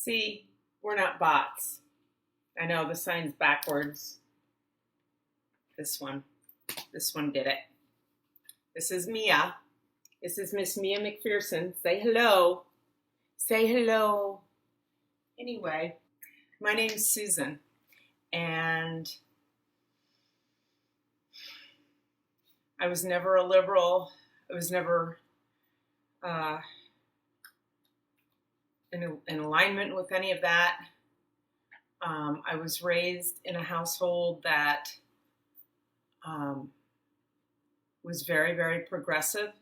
See, we're not bots. I know the sign's backwards. This one. This one did it. This is Mia. This is Miss Mia McPherson. Say hello. Say hello. Anyway, my name's Susan, and I was never a liberal. I was never in alignment with any of that. I was raised in a household that was very, very progressive.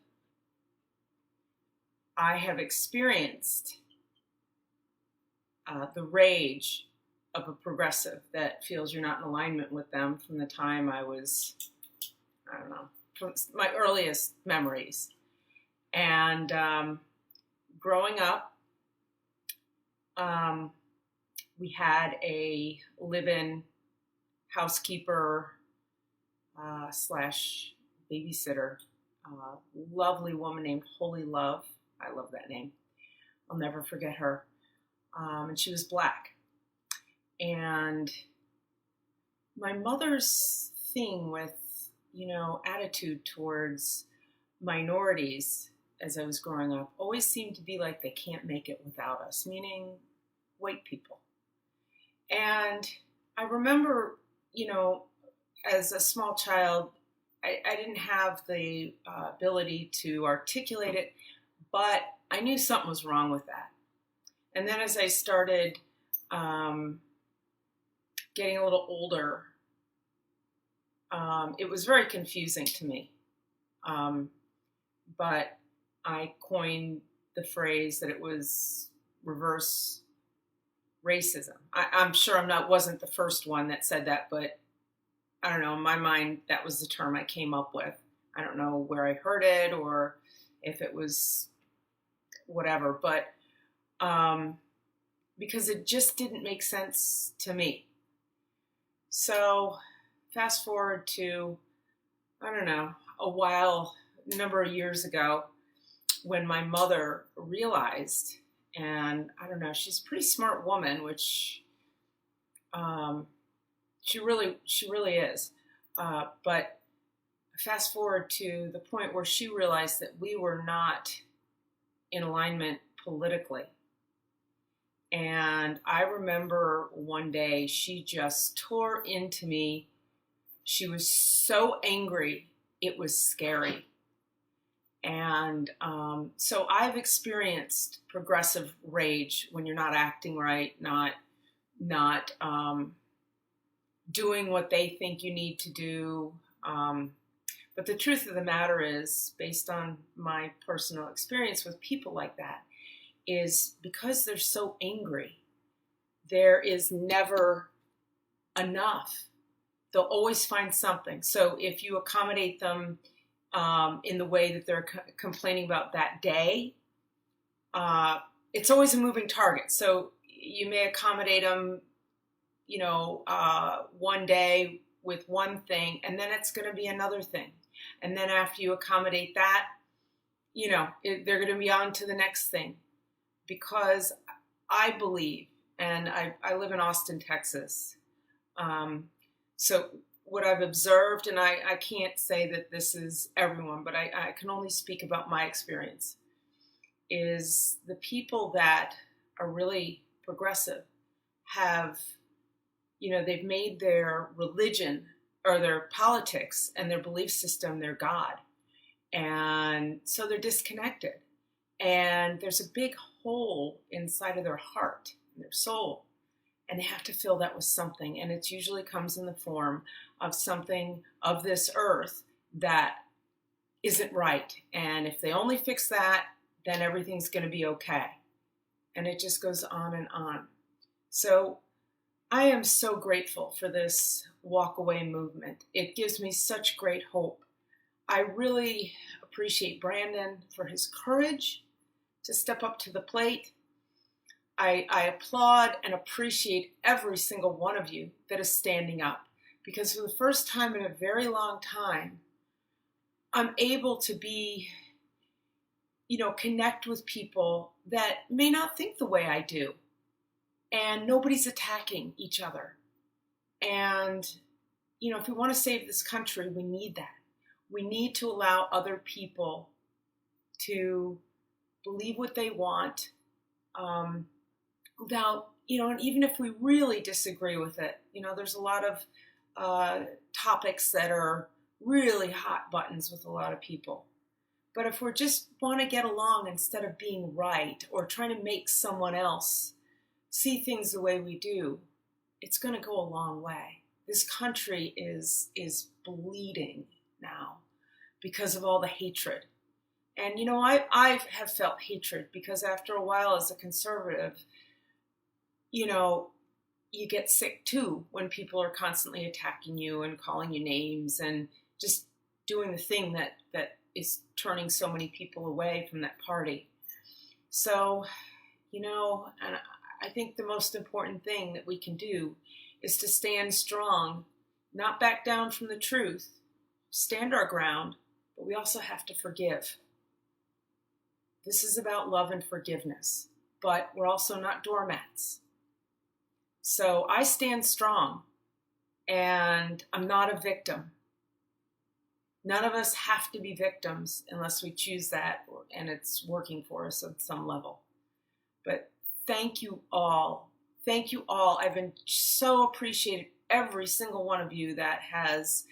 I have experienced the rage of a progressive that feels you're not in alignment with them from the time I was, from my earliest memories. And growing up, we had a live-in housekeeper slash babysitter, lovely woman named Holy Love. I love that name. I'll never forget her. And she was Black. And my mother's thing with, attitude towards minorities as I was growing up always seemed to be like they can't make it without us, meaning white people. And I remember, as a small child, I didn't have the ability to articulate it, but I knew something was wrong with that. And then as I started getting a little older, it was very confusing to me. But I coined the phrase that it was reverse racism. I'm sure wasn't the first one that said that, but I don't know, in my mind, that was the term I came up with. I don't know where I heard it or if it was whatever, but because it just didn't make sense to me. So fast forward to, a number of years ago, when my mother realized, and she's a pretty smart woman, which she really is. But fast forward to the point where she realized that we were not in alignment politically. And I remember one day she just tore into me. She was so angry, it was scary. And so I've experienced progressive rage when you're not acting right, not doing what they think you need to do. But the truth of the matter is, based on my personal experience with people like that, is because they're so angry, there is never enough. They'll always find something. So if you accommodate them in the way that they're complaining about that day, it's always a moving target. So you may accommodate them, one day with one thing, and then it's going to be another thing. And then after you accommodate that, they're going to be on to the next thing. Because I believe, and I live in Austin, Texas, so what I've observed, and I can't say that this is everyone, but I can only speak about my experience, is the people that are really progressive have, they've made their religion or their politics and their belief system their God. And so they're disconnected. And there's a big hole inside of their heart, their soul. And they have to fill that with something. And it usually comes in the form of something of this earth that isn't right. And if they only fix that, then everything's going to be okay. And it just goes on and on. So I am so grateful for this WalkAway movement. It gives me such great hope. I really appreciate Brandon for his courage to step up to the plate. I applaud and appreciate every single one of you that is standing up, because for the first time in a very long time, I'm able to be, connect with people that may not think the way I do. and nobody's attacking each other. And, if we want to save this country, we need that. We need to allow other people to believe what they want, without, and even if we really disagree with it, there's a lot of topics that are really hot buttons with a lot of people. But if we just want to get along instead of being right or trying to make someone else see things the way we do, it's going to go a long way. This country is bleeding now because of all the hatred. And, I have felt hatred because after a while as a conservative, you get sick too when people are constantly attacking you and calling you names and just doing the thing that is turning so many people away from that party. So, and I think the most important thing that we can do is to stand strong, not back down from the truth, stand our ground, but we also have to forgive. This is about love and forgiveness, but we're also not doormats. So I stand strong, and I'm not a victim. None of us have to be victims unless we choose that, and it's working for us at some level. But thank you all. Thank you all. I've been so appreciated, every single one of you that has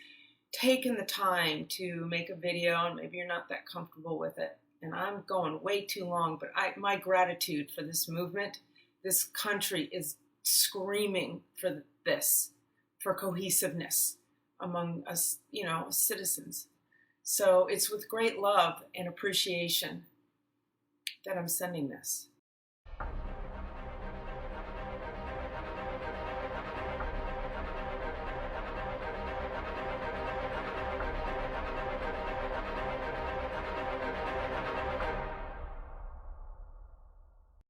taken the time to make a video, and maybe you're not that comfortable with it. And I'm going way too long, but my gratitude for this movement. This country is screaming for this, for cohesiveness among us, citizens. So it's with great love and appreciation that I'm sending this.